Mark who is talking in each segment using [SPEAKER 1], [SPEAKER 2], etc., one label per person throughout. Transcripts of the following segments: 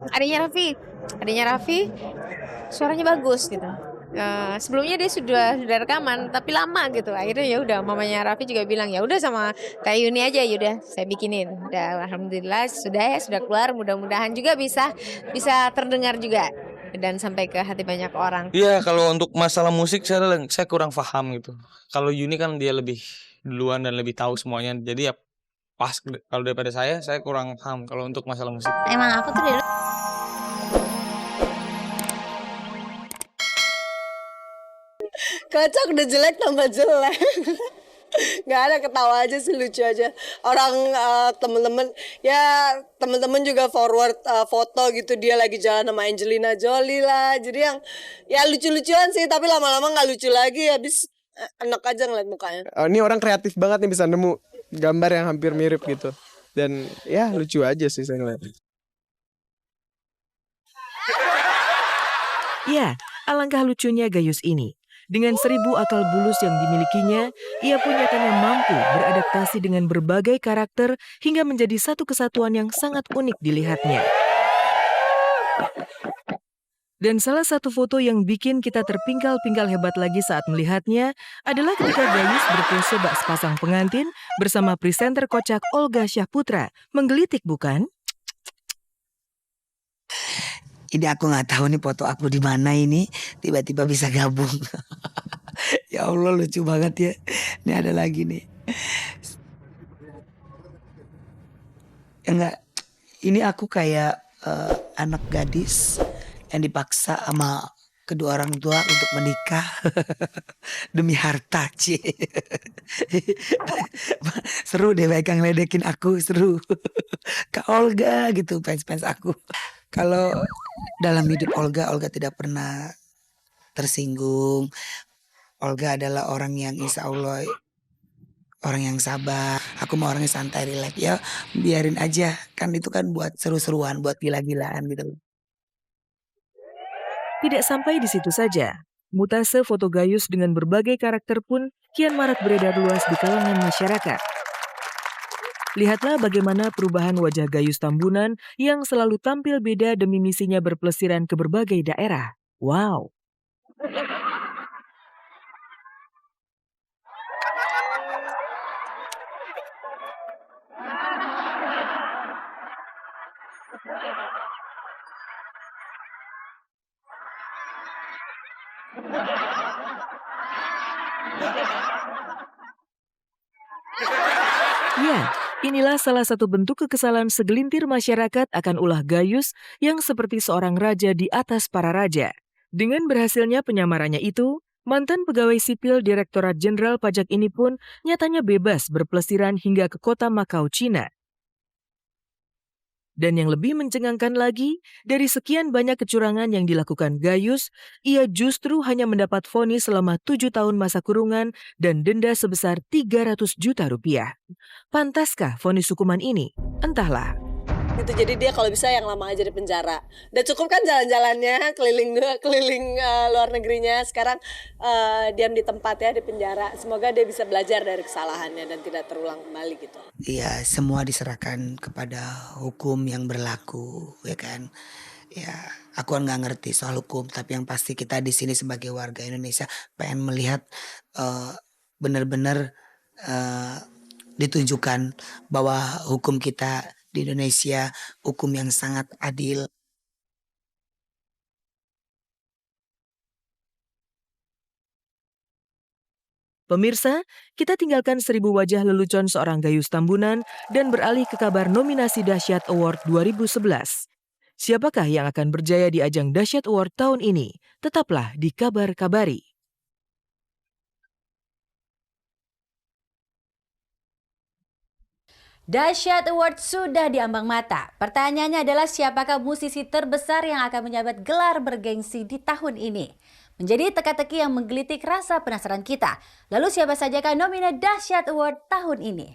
[SPEAKER 1] Adiknya Raffi suaranya bagus gitu. Sebelumnya dia sudah rekaman tapi lama gitu. Akhirnya ya udah mamanya Raffi juga bilang ya udah sama Kak Yuni aja ya udah saya bikinin. Udah alhamdulillah sudah keluar, mudah-mudahan juga bisa bisa terdengar juga dan sampai ke hati banyak orang.
[SPEAKER 2] Iya, kalau untuk masalah musik saya kurang paham gitu. Kalau Yuni kan dia lebih duluan dan lebih tahu semuanya. Jadi ya pas kalau daripada saya kurang paham kalau untuk masalah musik.
[SPEAKER 1] Emang aku tuh dari
[SPEAKER 3] Kocak udah jelek tambah jelek. Nggak ada, ketawa aja sih, lucu aja orang. Temen-temen ya, temen-temen juga forward foto gitu dia lagi jalan sama Angelina Jolie lah, jadi yang ya lucu-lucuan sih, tapi lama-lama nggak lucu lagi habis. Enak aja ngeliat mukanya.
[SPEAKER 4] Ini orang kreatif banget nih bisa nemu gambar yang hampir mirip gitu. Dan ya lucu aja sih saya ngeliat.
[SPEAKER 5] Ya, alangkah lucunya Gayus ini. Dengan 1.000 akal bulus yang dimilikinya, ia pun nyatanya mampu beradaptasi dengan berbagai karakter hingga menjadi satu kesatuan yang sangat unik dilihatnya. Dan salah satu foto yang bikin kita terpingkal-pingkal hebat lagi saat melihatnya adalah ketika Gayus berpose bak sepasang pengantin bersama presenter kocak Olga Syahputra. Menggelitik bukan?
[SPEAKER 6] Ini aku nggak tahu nih foto aku di mana ini tiba-tiba bisa gabung. Ya Allah lucu banget ya. Ini ada lagi nih. Enggak, ini aku kayak anak gadis yang dipaksa sama kedua orang tua untuk menikah demi harta, cie. Seru deh mereka ngeledekin aku, seru. Kak Olga gitu, fans-fans aku. Kalau dalam hidup Olga tidak pernah tersinggung. Olga adalah orang yang insya Allah orang yang sabar. Aku mau orangnya santai, relax ya. Biarin aja, kan itu kan buat seru-seruan, buat gila-gilaan gitu.
[SPEAKER 5] Tidak sampai di situ saja. Mutase foto Gayus dengan berbagai karakter pun kian marak beredar luas di kalangan masyarakat. Lihatlah bagaimana perubahan wajah Gayus Tambunan yang selalu tampil beda demi misinya berpelesiran ke berbagai daerah. Wow! Ya, inilah salah satu bentuk kekesalan segelintir masyarakat akan ulah Gayus yang seperti seorang raja di atas para raja. Dengan berhasilnya penyamarannya itu, mantan pegawai sipil Direktorat Jenderal Pajak ini pun nyatanya bebas berpelesiran hingga ke kota Makau, Cina. Dan yang lebih mencengangkan lagi, dari sekian banyak kecurangan yang dilakukan Gayus, ia justru hanya mendapat vonis selama 7 tahun masa kurungan dan denda sebesar 300 juta rupiah. Pantaskah vonis hukuman ini? Entahlah.
[SPEAKER 3] Gitu, jadi dia kalau bisa yang lama aja di penjara. Udah cukup kan jalan-jalannya keliling keliling luar negerinya. Sekarang diam di tempat ya, di penjara. Semoga dia bisa belajar dari kesalahannya dan tidak terulang kembali gitu.
[SPEAKER 6] Iya, semua diserahkan kepada hukum yang berlaku, ya kan. Ya, aku kan nggak ngerti soal hukum, tapi yang pasti kita di sini sebagai warga Indonesia pengen melihat eh, benar-benar eh, ditunjukkan bahwa hukum kita di Indonesia hukum yang sangat adil.
[SPEAKER 5] Pemirsa, kita tinggalkan 1.000 wajah lelucon seorang Gayus Tambunan dan beralih ke kabar nominasi Dahsyat Award 2011. Siapakah yang akan berjaya di ajang Dahsyat Award tahun ini? Tetaplah di Kabar-Kabari.
[SPEAKER 7] Dahsyat Award sudah diambang mata. Pertanyaannya adalah siapakah musisi terbesar yang akan menyabet gelar bergengsi di tahun ini? Menjadi teka-teki yang menggelitik rasa penasaran kita. Lalu siapa sajakah nominasi Dahsyat Award tahun ini?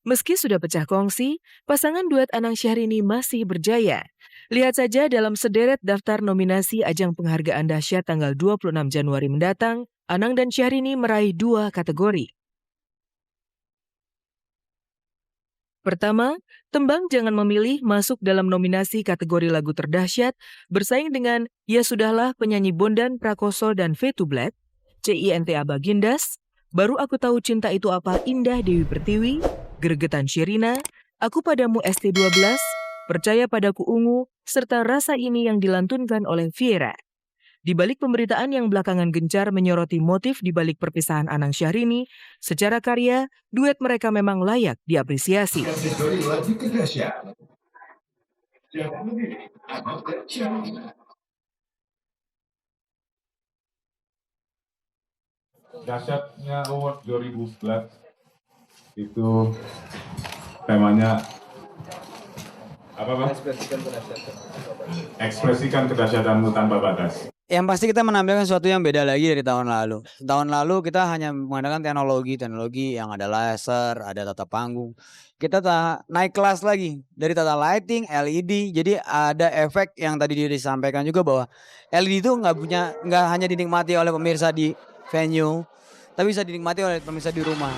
[SPEAKER 5] Meski sudah pecah kongsi, pasangan duet Anang Syahrini masih berjaya. Lihat saja dalam sederet daftar nominasi ajang penghargaan dahsyat tanggal 26 Januari mendatang, Anang dan Syahrini meraih 2 kategori. Pertama, Tembang Jangan Memilih masuk dalam nominasi kategori lagu terdahsyat bersaing dengan Ya Sudahlah penyanyi Bondan Prakoso dan Fade to Black, CINTA Bagindas, Baru Aku Tahu Cinta Itu Apa Indah Dewi Pertiwi, Gregetan Sherina, Aku Padamu ST12, Percaya Padaku Ungu, serta Rasa Ini yang dilantunkan oleh Viera. Di balik pemberitaan yang belakangan gencar menyoroti motif di balik perpisahan Anang Syahrini, secara karya, duet mereka memang layak diapresiasi.
[SPEAKER 8] Dahsyatnya Award 2011 itu temanya apa Pak? Ekspresikan kedahsyatanmu tanpa batas.
[SPEAKER 9] Yang pasti kita menampilkan sesuatu yang beda lagi dari tahun lalu. Tahun lalu kita hanya menggunakan teknologi yang ada laser, ada tata panggung. Kita naik kelas lagi dari tata lighting, LED. Jadi ada efek yang tadi disampaikan juga bahwa LED itu nggak hanya dinikmati oleh pemirsa di venue, tapi bisa dinikmati oleh pemirsa di rumah.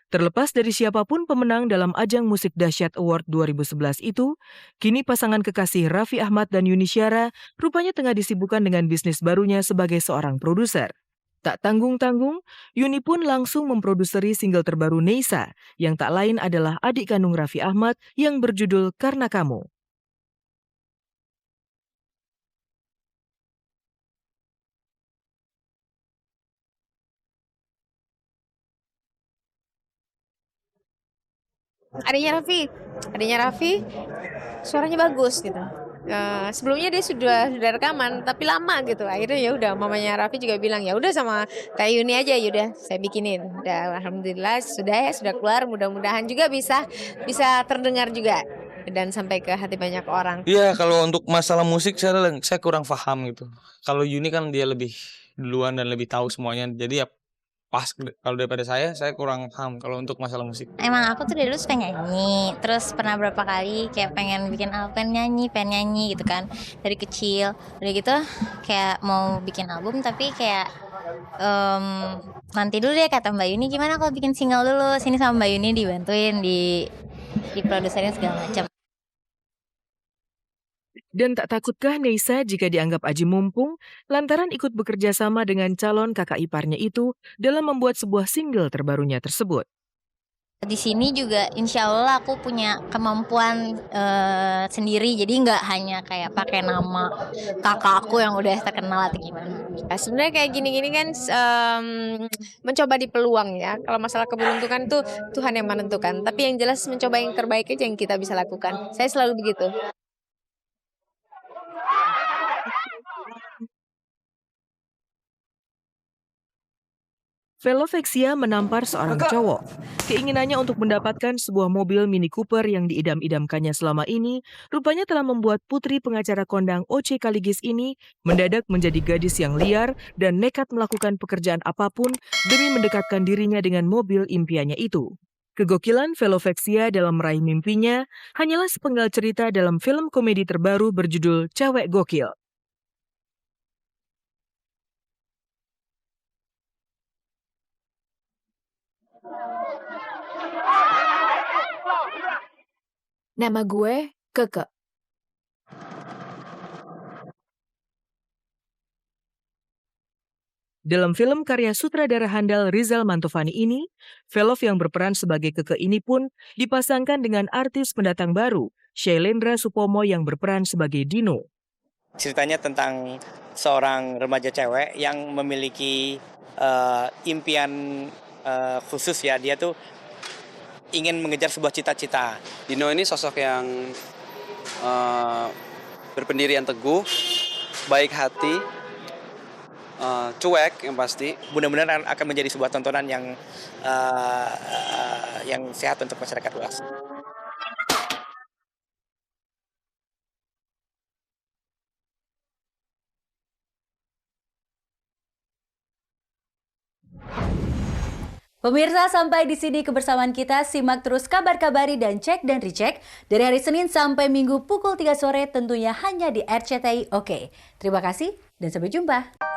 [SPEAKER 5] Terlepas dari siapapun pemenang dalam ajang musik dahsyat Award 2011 itu, kini pasangan kekasih Raffi Ahmad dan Yuni Syara rupanya tengah disibukkan dengan bisnis barunya sebagai seorang produser. Tak tanggung-tanggung, Yuni pun langsung memproduseri single terbaru Neisa, yang tak lain adalah adik kandung Raffi Ahmad yang berjudul Karena Kamu.
[SPEAKER 1] Adiknya Raffi suaranya bagus gitu. Sebelumnya dia sudah rekaman tapi lama gitu. Akhirnya ya udah mamanya Raffi juga bilang ya udah sama Kak Yuni aja, yaudah saya bikinin. Udah alhamdulillah sudah keluar, mudah-mudahan juga bisa terdengar juga dan sampai ke hati banyak orang.
[SPEAKER 2] Iya, kalau untuk masalah musik saya kurang paham gitu. Kalau Yuni kan dia lebih duluan dan lebih tahu semuanya. Jadi ya pas kalau daripada saya kurang paham kalau untuk masalah musik.
[SPEAKER 10] Emang aku tuh dari dulu suka nyanyi, terus pernah berapa kali kayak pengen bikin album, pengen nyanyi gitu kan dari kecil. Udah gitu kayak mau bikin album tapi kayak nanti dulu deh kata Mbak Yuni, gimana kalau bikin single dulu, sini sama Mbak Yuni dibantuin di produsernya segala macam.
[SPEAKER 5] Dan tak takutkah Neisa jika dianggap aji mumpung lantaran ikut bekerja sama dengan calon kakak iparnya itu dalam membuat sebuah single terbarunya tersebut?
[SPEAKER 10] Di sini juga insya Allah aku punya kemampuan sendiri, jadi nggak hanya kayak pakai nama kakak aku yang udah terkenal atau gimana.
[SPEAKER 1] Sebenarnya kayak gini-gini kan mencoba di peluang ya. Kalau masalah keberuntungan tuh Tuhan yang menentukan. Tapi yang jelas mencoba yang terbaik aja yang kita bisa lakukan. Saya selalu begitu.
[SPEAKER 5] Velovexia menampar seorang cowok. Keinginannya untuk mendapatkan sebuah mobil Mini Cooper yang diidam-idamkannya selama ini, rupanya telah membuat putri pengacara kondang Oce Kaligis ini mendadak menjadi gadis yang liar dan nekat melakukan pekerjaan apapun demi mendekatkan dirinya dengan mobil impiannya itu. Kegokilan Velovexia dalam meraih mimpinya hanyalah sepenggal cerita dalam film komedi terbaru berjudul Cewek Gokil.
[SPEAKER 11] Nama gue Keke.
[SPEAKER 5] Dalam film karya sutradara handal Rizal Mantovani ini, Velov yang berperan sebagai Keke ini pun dipasangkan dengan artis pendatang baru, Shailendra Supomo yang berperan sebagai Dino.
[SPEAKER 12] Ceritanya tentang seorang remaja cewek yang memiliki impian khusus ya, dia tuh ingin mengejar sebuah cita-cita.
[SPEAKER 13] Dino ini sosok yang berpendirian teguh, baik hati, cuek yang pasti.
[SPEAKER 12] Mudah-mudahan akan menjadi sebuah tontonan yang sehat untuk masyarakat luas.
[SPEAKER 7] Pemirsa, sampai di sini kebersamaan kita. Simak terus kabar-kabari dan cek dan recheck dari hari Senin sampai Minggu pukul 3 sore tentunya hanya di RCTI Oke. Terima kasih dan sampai jumpa.